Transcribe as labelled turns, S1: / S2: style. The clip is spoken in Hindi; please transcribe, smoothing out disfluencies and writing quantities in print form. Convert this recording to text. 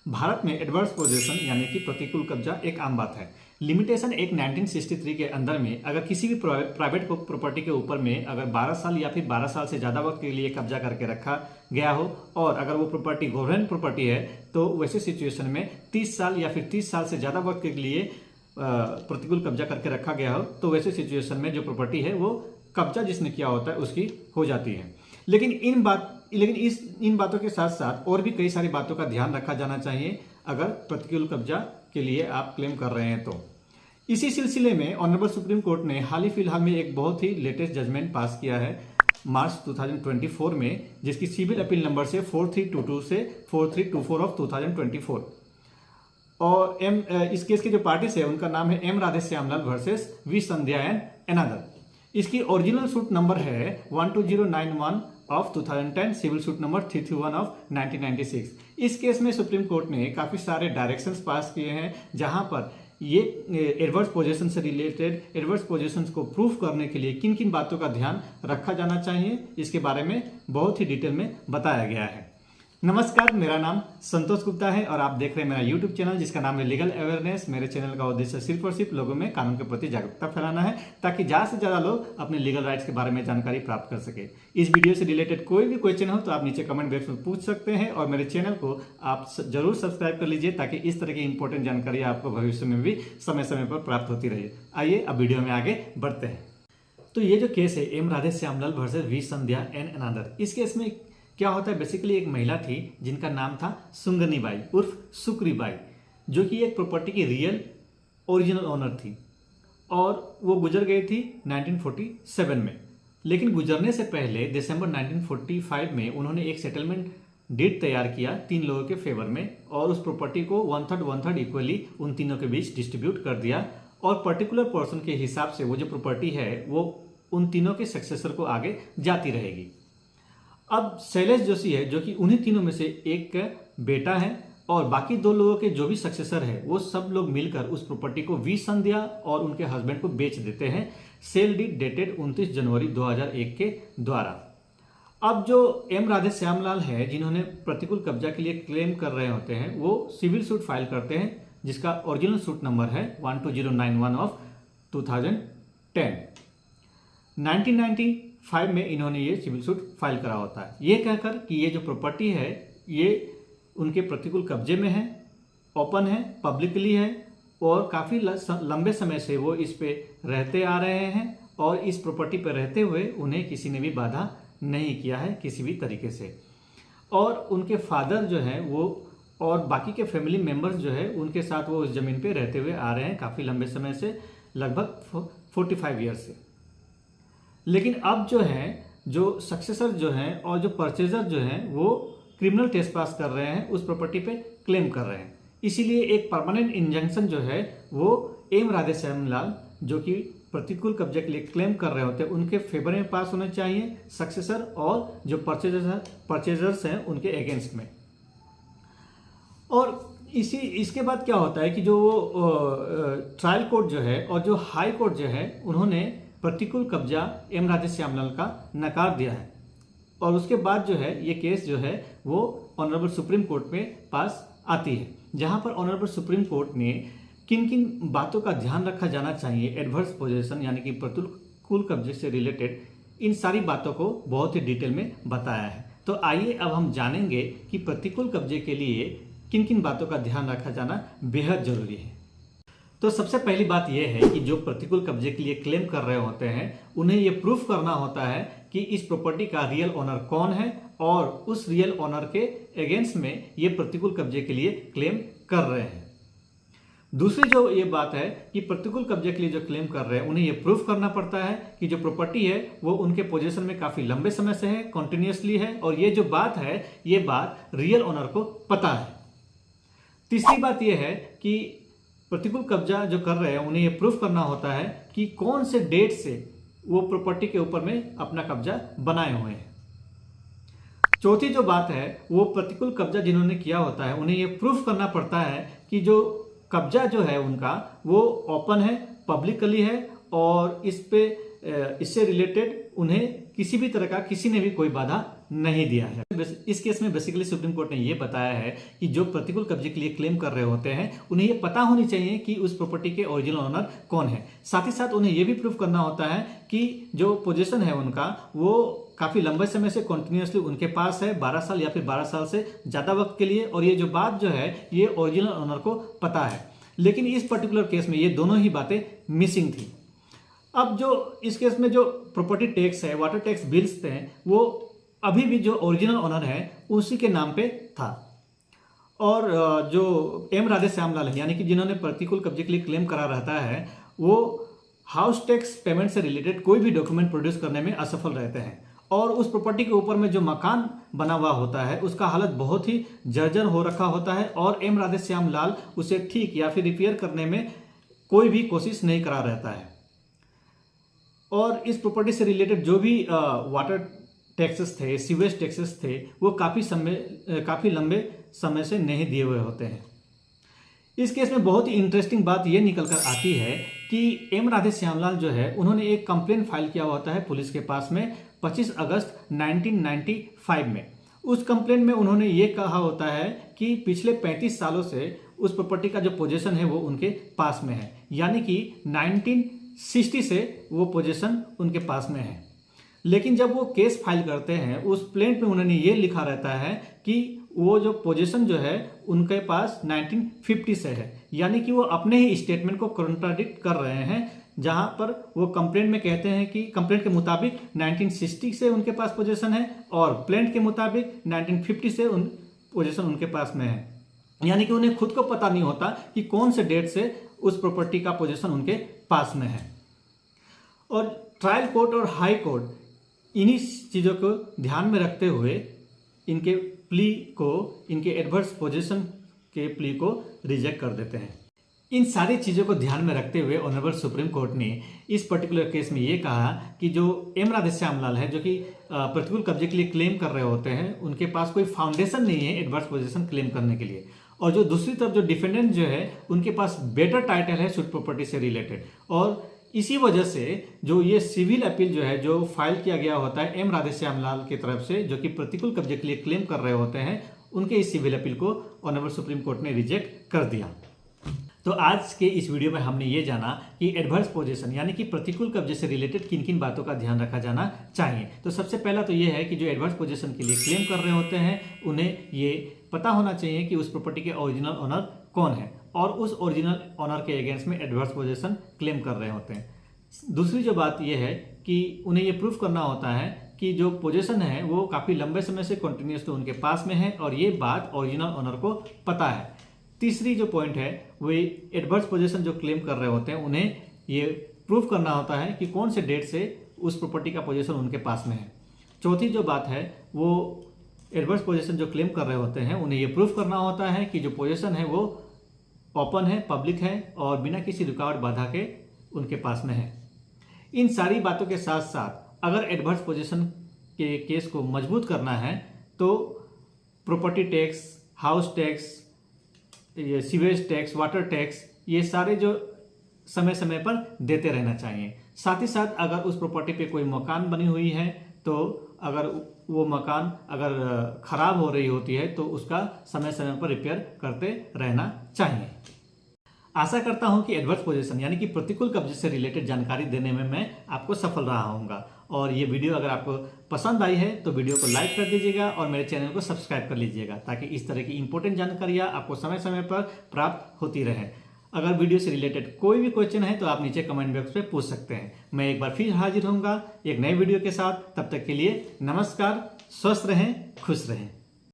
S1: भारत में एडवर्स पोजेशन यानी कि प्रतिकूल कब्जा एक आम बात है। लिमिटेशन एक 1963 के अंदर में अगर किसी भी प्राइवेट प्रॉपर्टी के ऊपर में अगर 12 साल या फिर 12 साल से ज़्यादा वक्त के लिए कब्जा करके रखा गया हो और अगर वो प्रॉपर्टी गवर्नमेंट प्रॉपर्टी है तो वैसे सिचुएशन में 30 साल या फिर 30 साल से ज़्यादा वक्त के लिए प्रतिकूल कब्जा करके रखा गया हो तो वैसे सिचुएशन में जो प्रॉपर्टी है वो कब्जा जिसने किया होता है उसकी हो जाती है। लेकिन इन बातों के साथ साथ और भी कई सारी बातों का ध्यान रखा जाना चाहिए अगर प्रतिकूल कब्जा के लिए आप क्लेम कर रहे हैं तो। इसी सिलसिले में ऑनरेबल सुप्रीम कोर्ट ने हाल ही फिलहाल में एक बहुत ही लेटेस्ट जजमेंट पास किया है मार्च 2024 में, जिसकी सिविल अपील नंबर से 4322 से 4324 ऑफ 2024 और इस केस के जो पार्टीज है उनका नाम है M Radheshyamlal versus V Sandhya and another. इसकी ओरिजिनल सूट नंबर है 12091 of 2010, civil suit number 331 of 1996। इस केस में सुप्रीम कोर्ट ने काफी सारे डायरेक्शंस पास किए हैं जहां पर ये एडवर्स पोजेशन से रिलेटेड एडवर्स पोजेशंस को प्रूफ करने के लिए किन किन बातों का ध्यान रखा जाना चाहिए इसके बारे में बहुत ही डिटेल में बताया गया है। नमस्कार, मेरा नाम संतोष गुप्ता है और आप देख रहे हैं मेरा यूट्यूब चैनल जिसका नाम है लीगल अवेयरनेस। मेरे चैनल का उद्देश्य सिर्फ और सिर्फ लोगों में कानून के प्रति जागरूकता फैलाना है ताकि ज़्यादा से ज़्यादा लोग अपने लीगल राइट्स के बारे में जानकारी प्राप्त कर सके। इस वीडियो से रिलेटेड कोई भी क्वेश्चन हो तो आप नीचे कमेंट बॉक्स में पूछ सकते हैं और मेरे चैनल को आप जरूर सब्सक्राइब कर लीजिए ताकि इस तरह की इंपॉर्टेंट जानकारी आपको भविष्य में भी समय समय पर प्राप्त होती रहे। आइए अब वीडियो में आगे बढ़ते हैं। तो ये जो केस है M Radheshyamlal versus V Sandhya and another, इस केस में क्या होता है, बेसिकली एक महिला थी जिनका नाम था सुंगनी बाई उर्फ सुक्री बाई, जो कि एक प्रॉपर्टी की रियल ओरिजिनल ओनर थी और वो गुजर गई थी 1947 में। लेकिन गुजरने से पहले दिसंबर 1945 में उन्होंने एक सेटलमेंट डीड तैयार किया 3 लोगों के फेवर में और उस प्रॉपर्टी को 1/3 इक्वली उन तीनों के बीच डिस्ट्रीब्यूट कर दिया और पर्टिकुलर पर्सन के हिसाब से वो जो प्रॉपर्टी है वो उन तीनों के सक्सेसर को आगे जाती रहेगी। अब शैलेश जोशी है जो कि उन्हीं तीनों में से एक बेटा है और बाकी 2 लोगों के जो भी सक्सेसर है वो सब लोग मिलकर उस प्रॉपर्टी को वी संध्या और उनके हस्बैंड को बेच देते हैं सेल डीड डेटेड 29 जनवरी 2001 के द्वारा। अब जो एम राधेश्यामलाल है जिन्होंने प्रतिकूल कब्जा के लिए क्लेम कर रहे होते हैं वो सिविल सूट फाइल करते हैं जिसका ओरिजिनल सूट नंबर है 12091 ऑफ 2010। 1995 में इन्होंने ये सिविल सूट फाइल करा होता है ये कहकर कि ये जो प्रॉपर्टी है ये उनके प्रतिकूल कब्जे में है, ओपन है, पब्लिकली है और काफ़ी लंबे समय से वो इस पे रहते आ रहे हैं और इस प्रॉपर्टी पर रहते हुए उन्हें किसी ने भी बाधा नहीं किया है किसी भी तरीके से। और उनके फादर जो हैं वो और बाकी के फैमिली मेम्बर्स जो है उनके साथ वो उस ज़मीन पे रहते हुए आ रहे हैं काफ़ी लंबे समय से, लगभग 45 ईयर्स से। लेकिन अब जो है जो सक्सेसर जो हैं और जो परचेजर जो हैं वो क्रिमिनल ट्रेसपास कर रहे हैं, उस प्रॉपर्टी पे क्लेम कर रहे हैं। इसीलिए एक परमानेंट इंजंक्शन जो है वो एम राधेश्यामलाल जो कि प्रतिकूल कब्जे के लिए क्लेम कर रहे होते हैं उनके फेवर में पास होना चाहिए सक्सेसर और जो परचेजर्स हैं उनके अगेंस्ट में। और इसके बाद क्या होता है कि जो ट्रायल कोर्ट जो है और जो हाई कोर्ट जो है उन्होंने प्रतिकूल कब्जा एम राधेश्यामलाल का नकार दिया है और उसके बाद जो है ये केस जो है वो ऑनरेबल सुप्रीम कोर्ट में पास आती है जहां पर ऑनरेबल सुप्रीम कोर्ट ने किन किन बातों का ध्यान रखा जाना चाहिए एडवर्स पोजेशन यानी कि प्रतिकूल कब्जे से रिलेटेड इन सारी बातों को बहुत ही डिटेल में बताया है। तो आइए अब हम जानेंगे कि प्रतिकूल कब्जे के लिए किन किन बातों का ध्यान रखा जाना बेहद जरूरी है। तो सबसे पहली बात यह है कि जो प्रतिकूल कब्जे के लिए क्लेम कर रहे होते हैं उन्हें यह प्रूफ करना होता है कि इस प्रॉपर्टी का रियल ओनर कौन है और उस रियल ओनर के अगेंस्ट में ये प्रतिकूल कब्जे के लिए क्लेम कर रहे हैं। दूसरी जो ये बात है कि प्रतिकूल कब्जे के लिए जो क्लेम कर रहे हैं उन्हें यह प्रूफ करना पड़ता है कि जो प्रॉपर्टी है वो उनके पोजीशन में काफी लंबे समय से है, कॉन्टिन्यूसली है और ये जो बात है ये बात रियल ओनर को पता है। तीसरी बात यह है कि प्रतिकूल कब्जा जो कर रहे हैं उन्हें यह प्रूफ करना होता है कि कौन से डेट से वो प्रॉपर्टी के ऊपर में अपना कब्जा बनाए हुए हैं। चौथी जो बात है वो प्रतिकूल कब्जा जिन्होंने किया होता है उन्हें यह प्रूफ करना पड़ता है कि जो कब्जा जो है उनका वो ओपन है, पब्लिकली है और इससे रिलेटेड उन्हें किसी भी तरह का किसी ने भी कोई बाधा नहीं दिया है। इस केस में बेसिकली सुप्रीम कोर्ट ने ये बताया है कि जो प्रतिकूल कब्जे के लिए क्लेम कर रहे होते हैं उन्हें ये पता होनी चाहिए कि उस प्रॉपर्टी के ओरिजिनल ओनर कौन है। साथ ही साथ उन्हें ये भी प्रूफ करना होता है कि जो पोजीशन है उनका वो काफ़ी लंबे समय से कंटिन्यूसली उनके पास है, 12 साल या फिर 12 साल से ज़्यादा वक्त के लिए, और ये जो बात जो है ये ओरिजिनल ओनर को पता है। लेकिन इस पर्टिकुलर केस में ये दोनों ही बातें मिसिंग थी। अब जो इस केस में जो प्रॉपर्टी टैक्स है, वाटर टैक्स बिल्स थे, वो अभी भी जो ओरिजिनल ओनर है उसी के नाम पे था। और जो एम राधे श्यामलाल है यानी कि जिन्होंने प्रतिकूल कब्जे के लिए क्लेम करा रहता है, वो हाउस टैक्स पेमेंट से रिलेटेड कोई भी डॉक्यूमेंट प्रोड्यूस करने में असफल रहते हैं। और उस प्रॉपर्टी के ऊपर में जो मकान बना हुआ होता है उसका हालत बहुत ही जर्जर हो रखा होता है, और एम राधे श्यामलाल उसे ठीक या फिर रिपेयर करने में कोई भी कोशिश नहीं करा रहता है। और इस प्रॉपर्टी से रिलेटेड जो भी वाटर टैक्सेस थे, सीवेज टैक्सेस थे, वो काफ़ी लंबे समय से नहीं दिए हुए होते हैं। इस केस में बहुत ही इंटरेस्टिंग बात ये निकल कर आती है कि एम राधे श्यामलाल जो है उन्होंने एक कंप्लेन फाइल किया होता है पुलिस के पास में 25 अगस्त 1995 में। उस कंप्लेन में उन्होंने ये कहा होता है कि पिछले 35 सालों से उस प्रॉपर्टी का जो पोजीशन है वो उनके पास में है, यानी कि 1960 से वो पोजीशन उनके पास में है। लेकिन जब वो केस फाइल करते हैं उस प्लेंट में उन्होंने ये लिखा रहता है कि वो जो पोजीशन जो है उनके पास 1950 से है, यानी कि वो अपने ही स्टेटमेंट को कॉन्ट्राडिक्ट कर रहे हैं, जहां पर वो कंप्लेंट में कहते हैं कि कंप्लेंट के मुताबिक 1960 से उनके पास पोजीशन है और प्लेंट के मुताबिक 1950 से पोजीशन उनके पास में है। यानी कि उन्हें खुद को पता नहीं होता कि कौन से डेट से उस प्रॉपर्टी का पोजीशन उनके पास में है। और ट्रायल कोर्ट और हाई कोर्ट इन्हीं चीज़ों को ध्यान में रखते हुए इनके प्ली को, इनके एडवर्स पोजीशन के प्ली को रिजेक्ट कर देते हैं। इन सारी चीज़ों को ध्यान में रखते हुए ऑनरेबल सुप्रीम कोर्ट ने इस पर्टिकुलर केस में ये कहा कि जो एम राधे श्यामलाल है जो कि प्रतिकूल कब्जे के लिए क्लेम कर रहे होते हैं, उनके पास कोई फाउंडेशन नहीं है एडवर्स पोजीशन क्लेम करने के लिए। और जो दूसरी तरफ जो डिफेंडेंट जो है उनके पास बेटर टाइटल है सूट प्रॉपर्टी से रिलेटेड, और इसी वजह से जो ये सिविल अपील जो है जो फाइल किया गया होता है एम राधे श्यामलाल की तरफ से, जो कि प्रतिकूल कब्जे के लिए क्लेम कर रहे होते हैं, उनके इस सिविल अपील को ऑनरेबल सुप्रीम कोर्ट ने रिजेक्ट कर दिया। तो आज के इस वीडियो में हमने ये जाना कि एडवर्स पोजीशन यानी कि प्रतिकूल कब्जे से रिलेटेड किन किन बातों का ध्यान रखा जाना चाहिए। तो सबसे पहला तो ये है कि जो एडवर्स पोजीशन के लिए क्लेम कर रहे होते हैं उन्हें ये पता होना चाहिए कि उस प्रॉपर्टी के ओरिजिनल ओनर कौन है, और उस ओरिजिनल ओनर के अगेंस्ट में एडवर्स पोजीशन क्लेम कर रहे होते हैं। दूसरी जो बात यह है कि उन्हें ये प्रूफ करना होता है कि जो पोजीशन है वो काफ़ी लंबे समय से कंटिन्यूसली उनके पास में है और ये बात ओरिजिनल ओनर को पता है। तीसरी जो पॉइंट है वो एडवर्स पोजीशन जो क्लेम कर रहे होते हैं उन्हें ये प्रूफ करना होता है कि कौन से डेट से उस प्रॉपर्टी का पोजीशन उनके पास में है। चौथी जो बात है वो एडवर्स पोजीशन जो क्लेम कर रहे होते हैं उन्हें ये प्रूफ करना होता है कि जो पोजीशन है वो ओपन है, पब्लिक है और बिना किसी रुकावट बाधा के उनके पास में है। इन सारी बातों के साथ साथ अगर एडवर्स पोजीशन के केस को मजबूत करना है तो प्रॉपर्टी टैक्स, हाउस टैक्स, ये सीवेज टैक्स, वाटर टैक्स, ये सारे जो समय समय पर देते रहना चाहिए। साथ ही साथ अगर उस प्रॉपर्टी पे कोई मकान बनी हुई है तो अगर वो मकान अगर खराब हो रही होती है तो उसका समय समय पर रिपेयर करते रहना चाहिए। आशा करता हूं कि एडवर्स पोजीशन यानी कि प्रतिकूल कब्जे से रिलेटेड जानकारी देने में मैं आपको सफल रहा होऊंगा। और ये वीडियो अगर आपको पसंद आई है तो वीडियो को लाइक कर दीजिएगा और मेरे चैनल को सब्सक्राइब कर लीजिएगा ताकि इस तरह की इंपॉर्टेंट जानकारियाँ आपको समय समय पर प्राप्त होती रहे। अगर वीडियो से रिलेटेड कोई भी क्वेश्चन है तो आप नीचे कमेंट बॉक्स में पूछ सकते हैं। मैं एक बार फिर हाजिर होऊंगा एक नए वीडियो के साथ। तब तक के लिए नमस्कार, स्वस्थ रहें, खुश रहें।